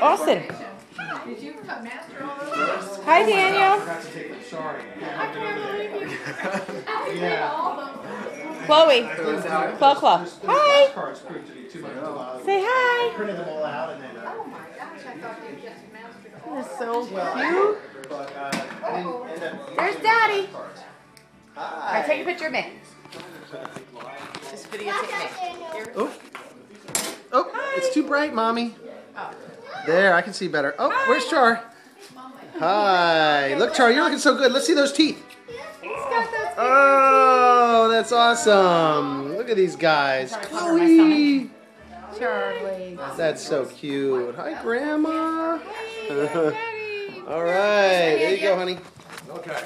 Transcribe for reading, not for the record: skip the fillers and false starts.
Austin. Did you master all those? Hi, Daniel. Chloe. Chloe. Hi. Say hi. Oh my gosh, I thought you just mastered all You're so cute. There's Daddy. All right, take a picture of me. Just videotape me. Here. Oh, oh, it's too bright, Mommy. Oh. There, I can see better. Oh, where's Char? Hi. Look, Char, you're looking so good. Let's see those teeth. Oh, that's awesome. Look at these guys. Chloe. Charlie. That's so cute. Hi, Grandma. All right. There you go, honey. Okay.